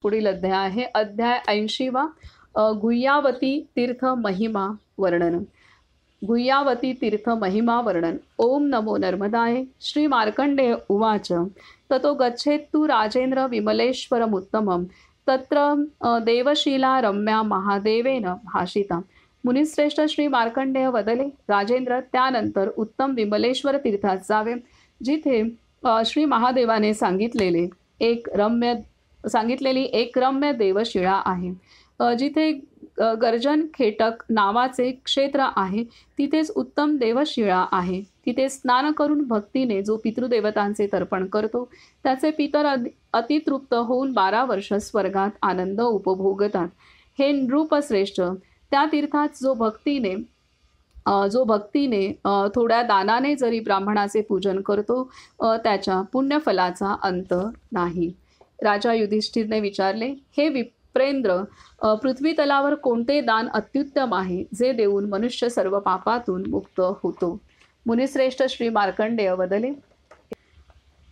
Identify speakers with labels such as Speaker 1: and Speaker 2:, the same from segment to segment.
Speaker 1: पुढील अध्याय आहे अध्याय 80वा गुह्यावती तीर्थ महिमा वर्णन। गुह्यावती तीर्थ महिमा वर्णन। ओम नमो नर्मदाय। श्री मार्कंडेय उवाच ततो गच्छेत्तु राजेंद्र विमलेश्वरमुत्तमं तत्र देवशीला रम्या महादेवेन भाषिता। मुनिश्रेष्ठ श्री मार्कंडेय वदले, राजेंद्र त्यानंतर उत्तम विमलेश्वर तीर्थात जावे, जिथे श्री महादेवाने सांगितलेली एक रम्य देवशिळा आहे, जिथे गर्जन खेटक नावाचे क्षेत्र आहे, तिथेच उत्तम देवशिळा आहे। तिथे स्नान करून भक्तीने जो पितृदेवतांचे तर्पण करतो त्याचे पितर अतितृप्त होऊन 12 वर्ष स्वर्गात आनंद उपभोगतात। हे नृपश्रेष्ठ, त्या तीर्थात जो भक्तीने थोड्या दानाने जरी ब्राह्मणाचे पूजन करतो त्याच्या पुण्यफलाचा अंत नाही। राजा युधिष्ठिरने विचारले, हे विप्रेंद्र, पृथ्वी तलावर कोणते दान अत्युत्तम आहे, जे देऊन मनुष्य सर्व पापातून मुक्त होतो? मुनिश्रेष्ठ श्री मार्कंडेय वदले,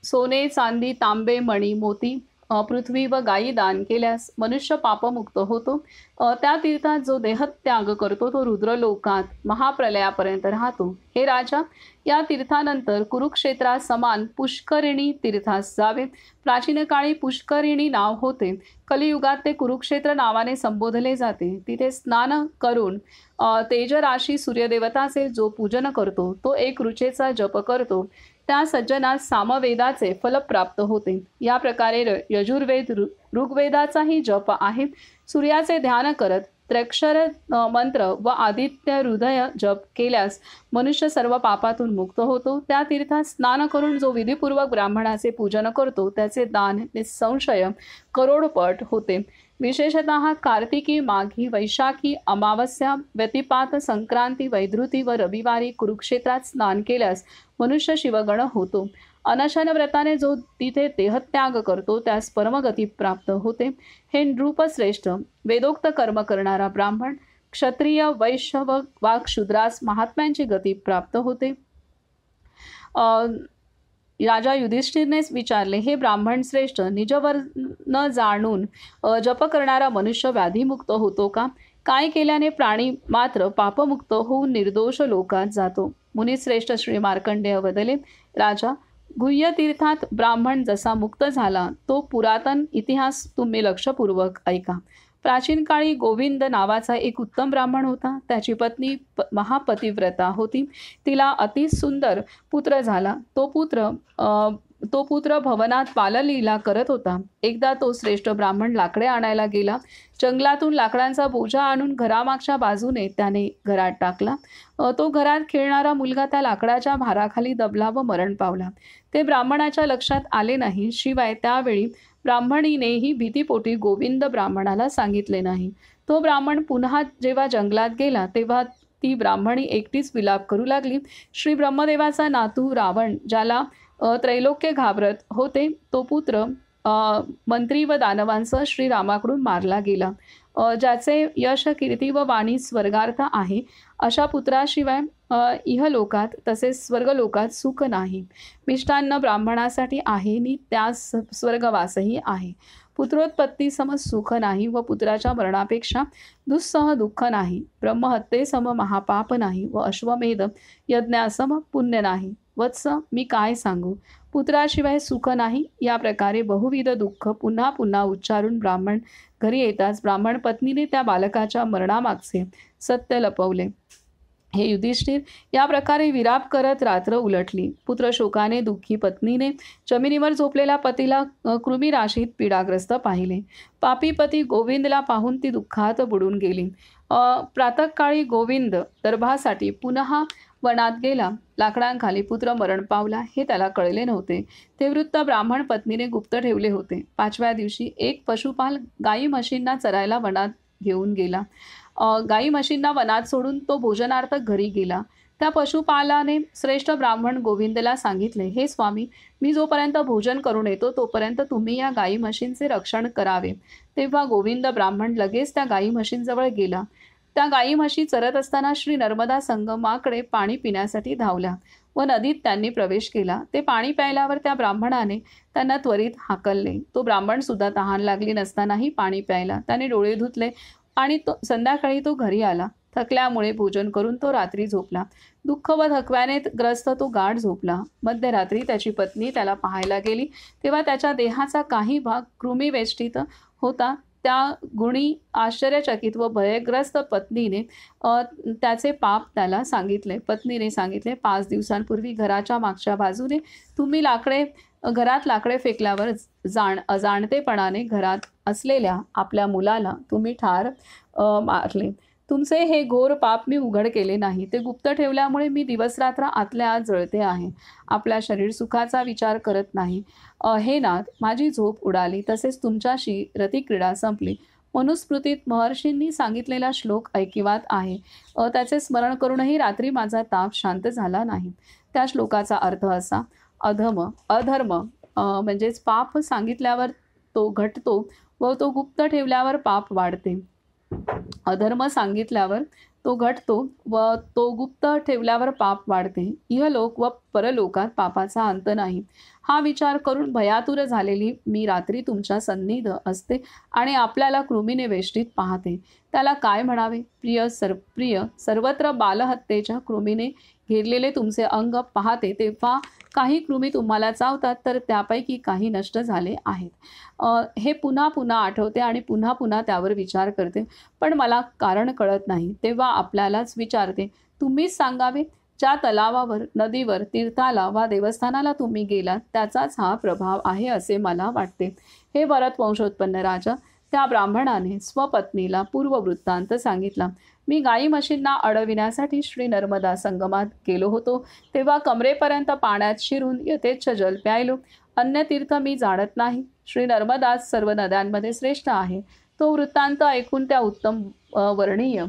Speaker 1: सोने चांदी तांबे मणी मोती पृथ्वी व गायी दान केल्यास मनुष्य पापमुक्त होतो। त्या तीर्थात जो देहत्याग करतो तो रुद्रलोकात महाप्रलयापर्यंत राहतो। हे राजा, या तीर्थानंतर कुरुक्षेत्रा समान पुष्करिणी तीर्थास जावे। प्राचीन काळी पुष्करिणी नाव होते, कलियुगात ते कुरुक्षेत्र नावाने संबोधले जाते। तिथे स्नान करून तेजराशी सूर्यदेवताचे जो पूजन करतो तो एक रुचेचा जप करतो, त्या सज्जनास सामवेदाचे फल प्राप्त होते। या प्रकारे यजुर्वेद ऋग्वेदाचाही जप आहे। सूर्याचे ध्यान करत त्र्यक्षर मंत्र व आदित्य हृदय जप केल्यास मनुष्य सर्व पापातून मुक्त होतो। त्या तीर्थात स्नान करून जो विधिपूर्वक ब्राह्मणाचे पूजन करतो त्याचे दान निसंशय करोडपट होते। विशेषतः कार्तिकी, माघी, वैशाखी, अमावस्या, व्यतिपात, संक्रांती, वैधृती व रविवारी कुरुक्षेत्रात स्नान केल्यास मनुष्य शिवगण होतो। अनशन व्रताने जो तिथे देहत्याग करतो त्यास परमगती प्राप्त होते। हे नृपश्रेष्ठ, वेदोक्त कर्म करणारा ब्राह्मण, क्षत्रिय, वैश्य व वाक्शूद्रास महात्म्यांची गती प्राप्त होते। राजा युधिष्ठिरनेच विचारले, हे ब्राह्मण श्रेष्ठ, निजवर न जाणून जप करणारा मनुष्य व्याधीमुक्त होतो का? काय केल्याने प्राणी मात्र पापमुक्त होऊन निर्दोष लोकात जातो? मुनिश्रेष्ठ श्री मार्कंडेय वदले, राजा, गुह्य तीर्थात ब्राह्मण जसा मुक्त झाला तो पुरातन इतिहास तुम्ही लक्षपूर्वक ऐका। प्राचीन काळी गोविंद नावाचा एक उत्तम ब्राह्मण होता। त्याची पत्नी महापतिव्रता होती। तिला अतिसुंदर पुत्र झाला। तो पुत्र भवनात बाललीला करत होता। एकदा तो श्रेष्ठ ब्राह्मण लाकडे आणायला गेला। जंगलातून लाकडांचा बोजा आणून घरामागच्या बाजूने त्याने घरात टाकला। तो घरात खेळणारा मुलगा त्या लाकडाच्या भाराखाली दबला व मरण पावला। ते ब्राह्मणाच्या लक्षात आले नाही। शिवाय त्यावेळी ब्राह्मणीनेही भीतीपोटी गोविंद ब्राह्मणाला सांगितले नाही। तो ब्राह्मण पुन्हा जेव्हा जंगलात गेला तेव्हा ती ब्राह्मणी एकटीच विलाप करू लागली। श्री ब्रह्मदेवाचा नातू रावण, ज्याला त्रैलोक्य घाबरत होते, तो पुत्र मंत्री व दानवांसह श्रीरामाकडून मारला गेला। ज्याचे यश, कीर्ती व वाणी स्वर्गार्थ आहे, अशा पुत्राशिवाय इहलोकात तसेच स्वर्गलोकात सुख नाही। मिष्टान्न ब्राह्मणासाठी आहे नि त्यास स्वर्गवासही आहे। पुत्रोत्पत्ती सम सुख नाही व पुत्राच्या मरणापेक्षा दुस्सह दुःख नाही। ब्रह्महत्येसम महापाप नाही व अश्वमेध यज्ञासम पुण्य नाही। वत्स, मी काय सांगू, पुत्राशिवाय सुख नाही। या प्रकारे बहुविध दुःख पुन्हा पुन्हा उच्चारून ब्राह्मण घरी येताच ब्राह्मण पत्नीने त्या बालकाच्या मरणामागचे सत्य लपवले। हे युधिष्ठिर, या प्रकारे विलाप करत रात्र उलटली। पुत्र शोकाने दुःखी पत्नीने जमिनीवर झोपलेल्या पतीला कृमीराशीत पीडाग्रस्त पाहिले। पापी पती गोविंदला पाहून ती दुःखात बुडून गेली। प्रातःकाळी गोविंद दर्भासाठी पुन्हा वनात गेला। लाकडांखाली पुत्र मरण पावला हे त्याला कळले नव्हते। ते वृत्त ब्राह्मण पत्नीने गुप्त ठेवले होते। 5व्या दिवशी एक पशुपाल गायी म्हशींना चरायला वनात घेऊन गेला। गायी म्हशींना वनात सोडून तो भोजनार्थ घरी गेला। त्या पशुपालाने श्रेष्ठ ब्राह्मण गोविंदला सांगितले, हे स्वामी, मी जोपर्यंत भोजन करून येतो तोपर्यंत तुम्ही या गायी म्हशींचे रक्षण करावे। तेव्हा गोविंद ब्राह्मण लगेच त्या गायी म्हशींजवळ गेला। त्या गायी म्हशी चरत असताना श्री नर्मदा संगमाकडे पाणी पिण्यासाठी धावल्या। व नदीत त्यांनी प्रवेश केला. ते पाणी प्यायल्यावर त्या ब्राह्मणाने त्यांना त्वरित हाकलले. तो ब्राह्मणसुद्धा तहान लागली नसतानाही पाणी प्यायला. त्याने डोळे धुतले आणि संध्याकाळी तो घरी आला. थकल्यामुळे भोजन करून तो रात्री झोपला. दुःख व थकव्याने ग्रस्त तो गाढ झोपला. मध्यरात्री त्याची पत्नी त्याला पाहायला गेली, तेव्हा त्याच्या देहाचा काही भाग कृमीवेष्टित होता. त्या गुणी आश्चर्यचकित व भयग्रस्त पत्नीने त्याचे पाप त्याला सांगितले. पत्नीने सांगितले, 5 दिवसांपूर्वी घराच्या मागच्या बाजूने तुम्ही घरात लाकडे फेकल्यावर अजाणतेपणाने घरात असलेल्या आपल्या मुलाला तुम्ही ठार मारले. तुमचे हे घोर पाप मी उघड केले नाही, ते गुप्त ठेवल्यामुळे मी दिवसरात्र आतल्या आत जळते आहे. आपल्या शरीर सुखाचा विचार करत नाही. हे नाथ, माझी झोप उडाली, तसेच तुमच्याशी रतिक्रीडा संपली. मनुस्मृतीत महर्षींनी सांगितलेला श्लोक ऐकिवात आहे. त्याचे स्मरण करूनही रात्री माझा ताप शांत झाला नाही. त्या श्लोकाचा अर्थ असा: अधर्म म्हणजेच पाप सांगितल्यावर तो घटतो व तो गुप्त ठेवल्यावर पाप वाढते. अधर्म सांगितल्यावर तो घटतो व तो गुप्त ठेवल्यावर पाप वाढते. इहलोक व परलोकात पापाचा अंत नाही. हा विचार करून भयातुर झालेली मी रात्री तुमच्या सन्निध असते आणि आपल्याला कृमीने वेष्टीत पाहते. त्याला काय म्हणावे? प्रिय सर्वत्र बालहत्येच्या कृमीने घेरलेले तुमचे अंग पाहते, तेव्हा काही कृमी तुम्हाला चावतात, तर त्यापैकी काही नष्ट झाले आहेत. हे पुन्हा पुन्हा आठवते आणि पुन्हा पुन्हा त्यावर विचार करते, पण मला कारण कळत नाही. तेव्हा आपल्यालाच विचारते, तुम्हीच सांगावे. ज्या तलावावर, नदीवर, तीर्थाला वा देवस्थानाला तुम्ही गेलात, त्याचाच हा प्रभाव आहे असे मला वाटते. हे भरत वंशोत्पन्न राजा, त्या ब्राह्मणाने स्वपत्नीला पूर्ववृत्तांत सांगितला. मी गाई म्हशींना अडविण्यासाठी श्री नर्मदा संगमात गेलो होतो, तेव्हा कमरेपर्यंत पाण्यात शिरून यथेच्छ जल प्यायलो. अन्य तीर्थ मी जाणत नाही. श्री नर्मदाच सर्व नद्यांमध्ये श्रेष्ठ आहे. तो वृत्तांत ऐकून त्या उत्तम वर्णीय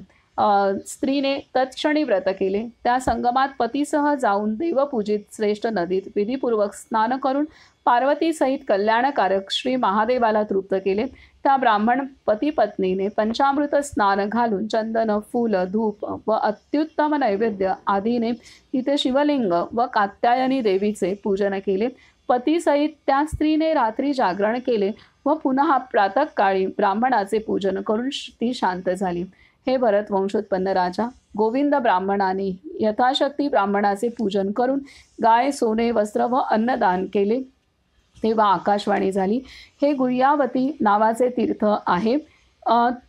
Speaker 1: स्त्रीने तत्क्षणी व्रत केले. त्या संगमात पतीसह जाऊन देवपूजित श्रेष्ठ नदीत विधीपूर्वक स्नान करून पार्वतीसहित कल्याणकारक श्री महादेवाला तृप्त केले. त्या ब्राह्मण पती पत्नीने पंचामृत स्नान घालून चंदन, फूल, धूप व अत्युत्तम नैवेद्य आदीने तिथे शिवलिंग व कात्यायनी देवीचे पूजन केले. पतीसहित त्या स्त्रीने रात्री जागरण केले व पुन्हा प्रातःकाळी ब्राह्मणाचे पूजन करून ती शांत झाली. हे भरत वंशोत्पन्न राजा, गोविंद ब्राह्मणाने यथाशक्ती ब्राह्मणाचे पूजन करून गाय, सोने, वस्त्र व अन्नदान केले. तेव्हा आकाशवाणी झाली, हे गुह्यावती नावाचे तीर्थ आहे.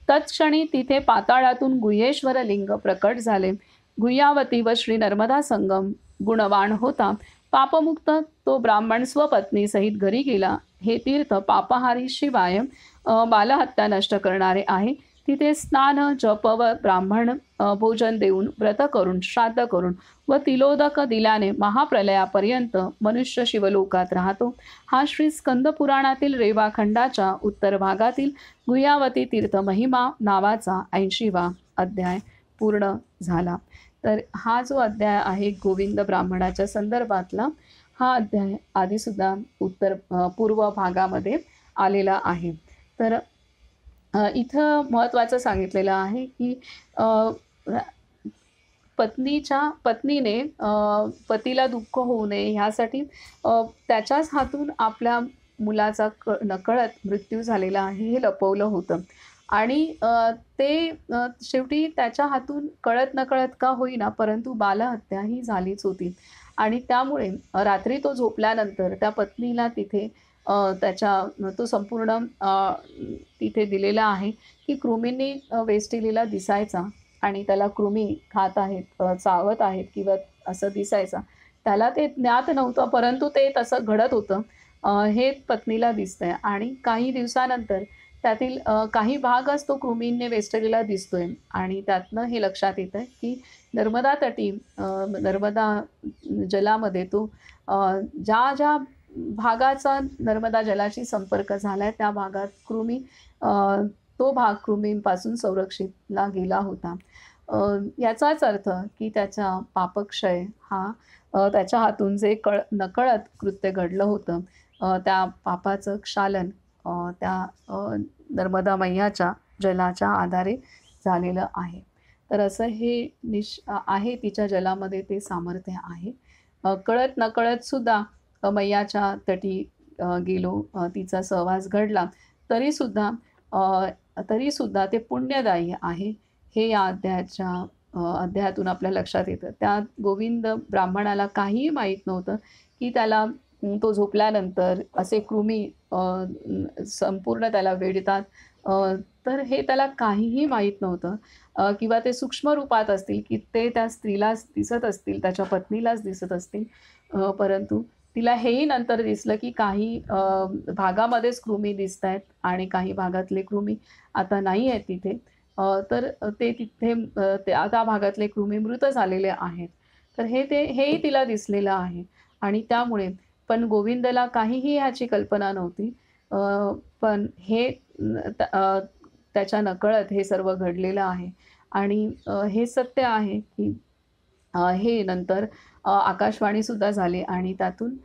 Speaker 1: तत्क्षणी तिथे पाताळातून गुह्येश्वर लिंग प्रकट झाले. गुह्यावती व श्री नर्मदा संगम गुणवान होता. पापमुक्त तो ब्राह्मण स्वपत्नीसहित घरी गेला. हे तीर्थ पापहारी शिवाय बालहत्या नष्ट करणारे आहे. तिथे स्नान, जप व ब्राह्मण भोजन देऊन, व्रत करून, श्राद्ध करून व तिलोदक दिल्याने महाप्रलयापर्यंत मनुष्य शिवलोकात राहतो. हा श्री स्कंद पुराणातील रेवाखंडाच्या उत्तर भागातील गुह्यावती तीर्थ महिमा नावाचा 80वा अध्याय पूर्ण झाला. तर हा जो अध्याय आहे गोविंद ब्राह्मणाच्या संदर्भातला, हा अध्याय आधीसुद्धा पूर्व भागामध्ये आलेला आहे. तर इथं महत्त्वाचं सांगितलेलं आहे की पत्नीने पतीला दुःख होऊ नये ह्यासाठी त्याच्याच हातून आपल्या मुलाचा नकळत मृत्यू झालेला आहे हे लपवलं होतं. आणि ते शेवटी त्याच्या हातून कळत नकळत का होईना, परंतु बालहत्या ही झालीच होती. आणि त्यामुळे रात्री तो झोपल्यानंतर त्या पत्नीला तिथे तो संपूर्ण तिथे दिलेला आहे की कृमींनी वेष्टिलेला दिसायचा आणि त्याला कृमी खात आहेत, चावत आहेत किंवा असं दिसायचा. त्याला ते ज्ञात नव्हतं, परंतु ते तसं घडत होतं हे पत्नीला दिसतंय. आणि काही दिवसानंतर त्यातील काही भागच तो कृमींनी वेष्टलेला दिसतोय आणि त्यातनं हे लक्षात येतं की नर्मदा जलामध्ये तो ज्या भागाचा नर्मदा जलाशी संपर्क झाला आहे त्या भागात तो भाग कृमींपासून संरक्षितला गेला होता. याचाच अर्थ की त्याचा पापक्षय हा त्याच्या हातून जे नकळत कृत्य घडलं होतं त्या पापाचं क्षालन त्या नर्मदा मैयाच्या जलाच्या आधारे झालेलं आहे. तर असं हे आहे, तिच्या जलामध्ये ते सामर्थ्य आहे. कळत नकळत सुद्धा मैयाच्या तटी गेलो, तिचा सहवास घडला, तरीसुद्धा तरीसुद्धा ते पुण्यदायी आहे, हे या अध्यायातून आपल्या लक्षात येतं. त्या गोविंद ब्राह्मणाला काहीही माहीत नव्हतं, की त्याला तो झोपल्यानंतर असे कृमी संपूर्ण त्याला वेढतात. तर हे त्याला काहीही माहीत नव्हतं, किंवा ते सूक्ष्म रूपात असतील, की ते त्या स्त्रीलाच दिसत असतील, त्याच्या पत्नीलाच दिसत असतील. परंतु तिला हेही नंतर दिसलं, की काही भागामध्येच कृमी दिसतायत आणि काही भागातले कृमी आता नाही आहेत तिथे. तर ते तिथे त्या भागातले कृमी मृत झालेले आहेत. तर हेही तिला दिसलेलं आहे आणि त्यामुळे पण गोविंदला काहीही ह्याची कल्पना नव्हती. अ, पण हे त्याच्या नकळत हे सर्व घडलेलं आहे आणि हे सत्य आहे, की हे नंतर आकाशवाणीसुद्धा झाली आणि त्यातून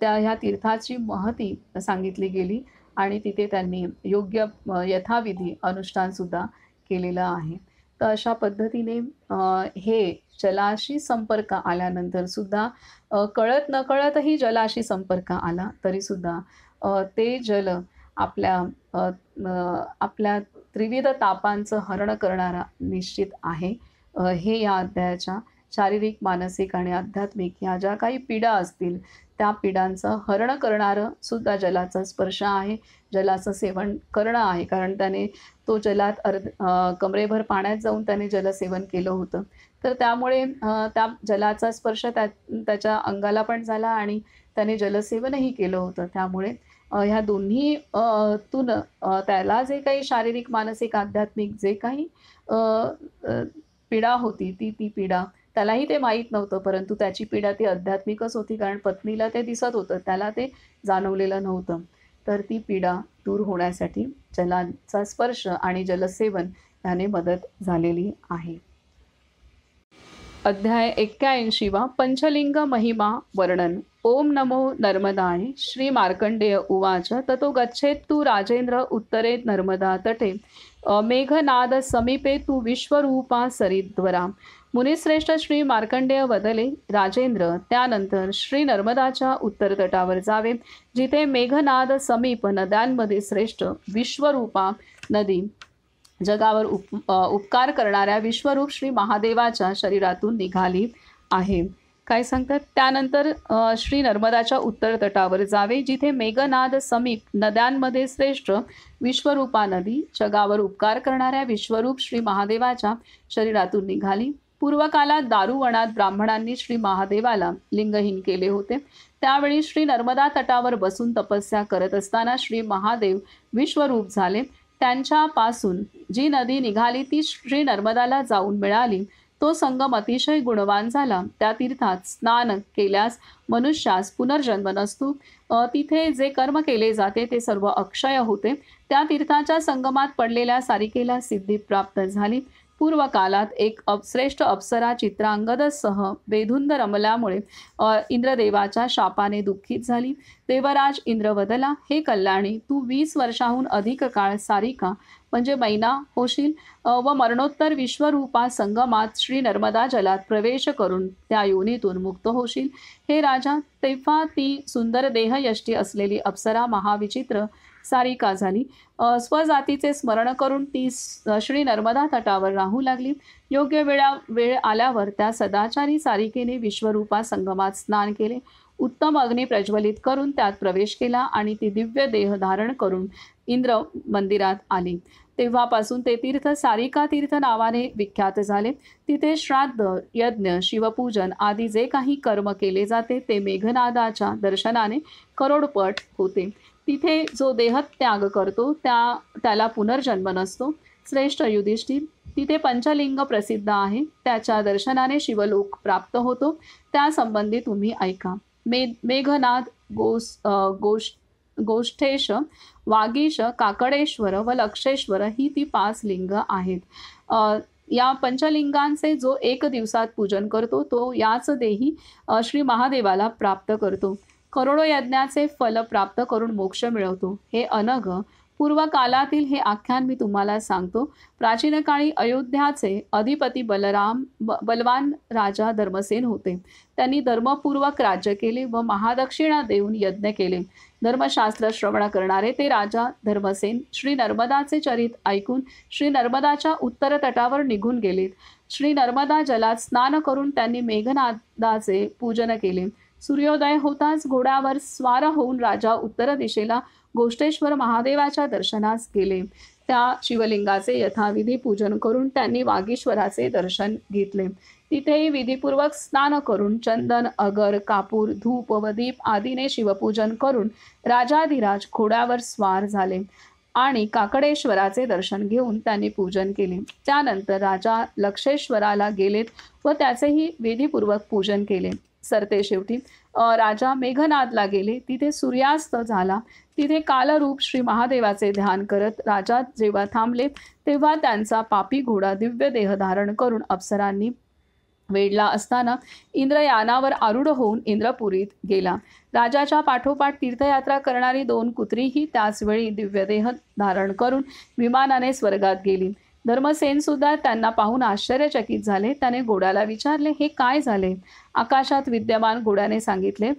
Speaker 1: त्या ह्या तीर्थाची महती सांगितली गेली आणि तिथे त्यांनी योग्य यथाविधी अनुष्ठानसुद्धा केलेलं आहे. तर अशा पद्धतीने हे जलाशी संपर्क आल्यानंतर सुद्धा कळत नकळतही जलाशी संपर्क आला तरीसुद्धा ते जल आपल्या आपल्या त्रिविध तापांचं हरण करणारा निश्चित आहे. हे या अध्यायाच्या शारीरिक, मानसिक आणि आध्यात्मिक ह्या ज्या काही पीडा असतील, त्या पीडांचं हरण करणारं सुद्धा जलाचा स्पर्श आहे. जलाचं सेवन करणं आहे. कारण त्याने तो जलात कमरेभर पाण्यात जाऊन त्याने जलसेवन केलं होतं. तर त्यामुळे त्या जलाचा स्पर्श त्याच्या अंगाला पण झाला आणि त्याने जलसेवनही केलं होतं. त्यामुळे ह्या दोन्ही तून त्याला जे काही शारीरिक, मानसिक, आध्यात्मिक जे काही अ, अ, पीडा होती, ती पीडा त्यालाही ते माहीत नव्हतं, परंतु त्याची पीडा ती आध्यात्मिकच होती, कारण पत्नीला ते दिसत होतं, त्याला ते जाणवलेलं नव्हतं. तर ती पीडा दूर होण्यासाठी जलाचा स्पर्श आणि जलसेवन याने मदत झालेली आहे. अध्याय 81 पंचलिंग महिमा वर्णन. ओम नमो नर्मदाय. श्री मार्कंडेय उवाच. ततो गच्छेत्तु राजेंद्र उत्तरे नर्मदा तटे मेघनाद समीपे तु विश्वरूपा सरिद्वरा. मुनिश्रेष्ठ श्री मार्कंडेय वदले, राजेंद्र, त्यानंतर श्री नर्मदाच्या उत्तर तटावर जावे, जिथे मेघनाद समीप नद्यांमध्ये श्रेष्ठ विश्वरूपा नदी जगावर उपकार करणाऱ्या विश्वरूप श्री महादेवाच्या शरीरातून निघाली आहे. काय सांगतात? त्यानंतर श्री नर्मदाच्या उत्तर तटावर जावे, जिथे मेघनाद समीप नद्यांमध्ये श्रेष्ठ विश्वरूपा नदी जगावर उपकार करणाऱ्या विश्वरूप श्री महादेवाच्या शरीरातून निघाली. पूर्वकालात दारुवनात ब्राह्मणांनी श्री महादेवाला लिंगहीन केले होते. त्यावेळी श्री नर्मदा तटावर बसून तपस्या करत असताना श्री महादेव विश्वरूप झाले. त्यांच्यापासून जी नदी निघाली ती श्री नर्मदाला जाऊन मिळाली. तो संगम अतिशय गुणवान झाला. त्या तीर्थात स्नान केल्यास मनुष्यास पुनर्जन्म नसतो. तिथे जे कर्म केले जाते ते सर्व अक्षय होते. त्या तीर्थाच्या संगमात पडलेल्या सारिकेला सिद्धी प्राप्त झाली. पूर्वकालात एक श्रेष्ठ अप्सरा चित्रांगदसह वेधुंद रमल्यामुळे इंद्रदेवाच्या शापाने दुःखित झाली. देवराज इंद्र वदला, हे कल्याणी, तू 20 वर्षाहून अधिक काळ सारिका म्हणजे मैना होशील व मरणोत्तर विश्वरूपा संगमात श्री नर्मदा जलात प्रवेश करून त्या योनीतून मुक्त होशील. हे राजा, तेव्हा ती सुंदर देहयष्टी असलेली अप्सरा महाविचित्र सारिका झाली. स्वजातीचे स्मरण करून ती श्री नर्मदा तटावर राहू लागली. योग्य वेळ आल्यावर त्या सदाचारी सारिकेने विश्वरूपा संगमात स्नान केले. उत्तम अग्नी प्रज्वलित करून त्यात प्रवेश केला आणि ती दिव्य देह धारण करून इंद्र मंदिरात आली. तेव्हापासून ते तीर्थ सारिका तीर्थ नावाने विख्यात झाले. तिथे श्राद्ध, यज्ञ, शिवपूजन आदी जे काही कर्म केले जाते ते मेघनादाच्या दर्शनाने करोडपट होते. तिथे जो देहत्याग करतो त्याला पुनर्जन्म नसतो. श्रेष्ठ युधिष्ठिर, तिथे पंचलिंग प्रसिद्ध आहे. त्याच्या दर्शनाने शिवलोक प्राप्त होतो. त्यासंबंधी तुम्ही ऐका. मेघनाद, गोष्ठेश, वागीश, काकडेश्वर व लक्षेश्वर ही ती 5 लिंग आहेत. या पंचलिंगांचे जो 1 दिवसात पूजन करतो तो याच देही श्री महादेवाला प्राप्त करतो. करोडो यज्ञाचे फल प्राप्त करून मोक्ष मिळवतो. हे अनघ, पूर्वकालातील हे आख्यान मी तुम्हाला सांगतो. प्राचीन काळी अयोध्याचे अधिपती बलवान राजा धर्मसेन होते. त्यांनी धर्मपूर्वक राज्य केले व महादक्षिणा देऊन यज्ञ केले. धर्मशास्त्र श्रवण करणारे ते राजा धर्मसेन श्री नर्मदाचे चरित ऐकून श्री नर्मदाच्या उत्तर तटावर निघून गेलेत. श्री नर्मदा जलात स्नान करून त्यांनी मेघनादाचे पूजन केले. सूर्योदय होताच घोड्यावर स्वार होऊन राजा उत्तर दिशेला गोष्टेश्वर महादेवाच्या दर्शनास गेले. त्या शिवलिंगाचे यथाविधी पूजन करून त्यांनी वागीश्वराचे दर्शन घेतले. तिथेही विधीपूर्वक स्नान करून चंदन, अगर, कापूर, धूप व दीप आदीने शिवपूजन करून राजाधिराज घोड्यावर स्वार झाले आणि काकडेश्वराचे दर्शन घेऊन त्यांनी पूजन केले. त्यानंतर राजा लक्षेश्वराला गेलेत व त्याचेही विधीपूर्वक पूजन केले. सरते शेवटी राजा मेघनादला गेले. तिथे सूर्यास्त झाला. तिथे कालरूप श्री महादेवाचे ध्यान करत राजा जेव्हा थांबले तेव्हा त्यांचा पापी घोडा दिव्य देह धारण करून अप्सरांनी वेढला असताना इंद्रयानावर आरूढ होऊन इंद्रपुरीत गेला. राजाच्या पाठोपाठ तीर्थयात्रा करणारी 2 कुत्रीही त्याचवेळी दिव्यदेह धारण करून विमानाने स्वर्गात गेली. धर्मसेन सुद्धा त्यांना पाहून आश्चर्यचकित झाले. त्याने घोड्याला विचारले, हे काय झाले? आकाशात विद्यमान घोड्याने सांगितले,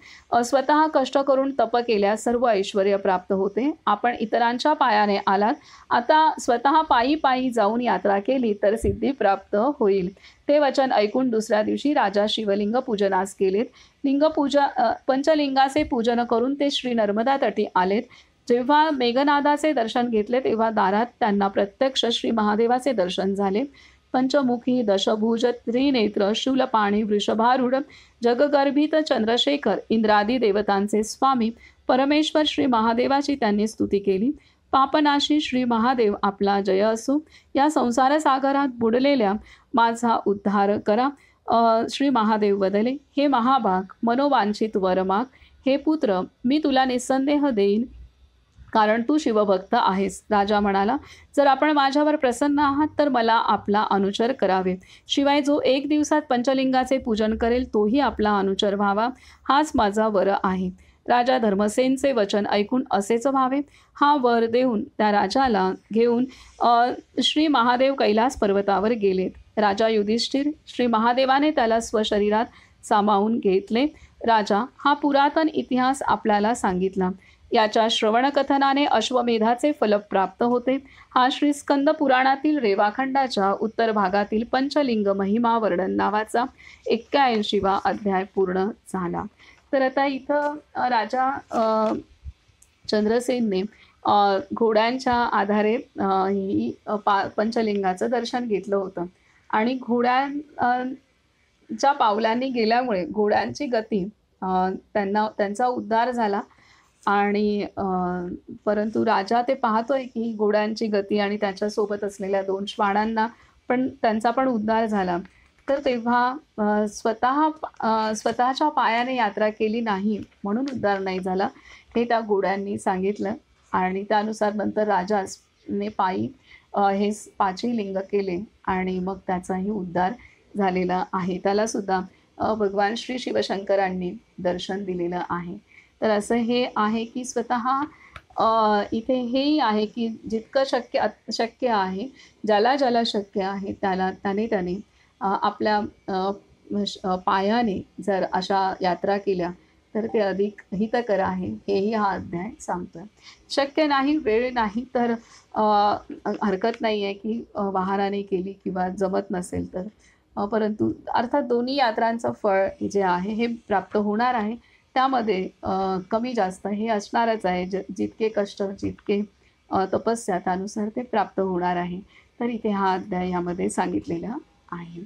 Speaker 1: स्वतः कष्ट करून तप केल्यास सर्व ऐश्वर्य प्राप्त होते. आपण इतरांच्या पायाने आलात. आता स्वतः पायी पायी जाऊन यात्रा केली तर सिद्धी प्राप्त होईल. ते वचन ऐकून दुसऱ्या दिवशी राजा शिवलिंग पूजनास गेलेत. पंचलिंगाचे पूजन करून ते श्री नर्मदा तटी आलेत. जेव्हा मेघनादाचे दर्शन घेतले तेव्हा दारात त्यांना प्रत्यक्ष श्री महादेवाचे दर्शन झाले. पंचमुखी, दशभुज, त्रिनेत्र, शूलपाणी, वृषभारूढ, जगगर्भित चंद्रशेखर इंद्रादी देवतांचे स्वामी परमेश्वर श्री महादेवाची त्यांनी स्तुती केली. पापनाशी श्री महादेव आपला जय असो. या संसार सागरात बुडलेल्या माझा उद्धार करा. श्री महादेव बदले, हे महाभाग मनोवांछित वर माग. हे पुत्र मी तुला निस्संदेह देईन, कारण तू शिवभक्त आहेस. राजा म्हणाला, जर आपण माझ्यावर प्रसन्न आहात तर मला आपला अनुचर करावे. शिवाय जो 1 दिवसात पंचलिंगाचे पूजन करेल तोही आपला अनुचर व्हावा, हाच माझा वर आहे. राजा धर्मसेनचे वचन ऐकून असेच व्हावे हा वर देऊन त्या राजाला घेऊन श्री महादेव कैलास पर्वतावर गेलेत. राजा युधिष्ठिर श्री महादेवाने त्याला स्वशरीरात सामावून घेतले. राजा हा पुरातन इतिहास आपल्याला सांगितला. याच्या श्रवणकथनाने अश्वमेधाचे फल प्राप्त होते. हा श्री स्कंद पुराणातील रेवाखंडाच्या उत्तर भागातील पंचलिंग महिमा वर्णन नावाचा 81वा अध्याय पूर्ण झाला. तर आता इथं राजा चंद्रसेनने घोड्यांच्या आधारे ही पंचलिंगाचं दर्शन घेतलं होतं आणि घोड्यांच्या पावलांनी गेल्यामुळे घोड्यांची गती त्यांचा उद्धार झाला आणि परंतु राजा ते पाहतोय की घोड्यांची गती आणि त्याच्यासोबत असलेल्या 2 श्वानांना पण त्यांचा पण उद्धार झाला. तर तेव्हा स्वतःच्या पायाने यात्रा केली नाही म्हणून उद्धार नाही झाला हे त्या घोड्यांनी सांगितलं आणि त्यानुसार नंतर राजाने पायी हे 5ही लिंग केले आणि मग त्याचाही उद्धार झालेला आहे. त्यालासुद्धा भगवान श्री शिवशंकरांनी दर्शन दिलेलं आहे. तर असं हे आहे की स्वतः इथे हेही आहे की जितकं शक्य आहे, ज्याला शक्य आहे त्याने आपल्या पायाने जर अशा यात्रा केल्या तर ते अधिक हितकर आहे, हेही हा अध्याय सांगतोय. शक्य नाही, वेळ नाही तर हरकत नाही आहे की वाहनाने केली किंवा जमत नसेल तर, परंतु अर्थात दोन्ही यात्रांचं फळ जे आहे हे प्राप्त होणार आहे. त्यामध्ये कमी जास्त हे असणारच आहे. जितके कष्ट, जितके तपस्या त्यानुसार ते प्राप्त होणार आहे. तर इथे हा अध्याय यामध्ये सांगितलेला आहे.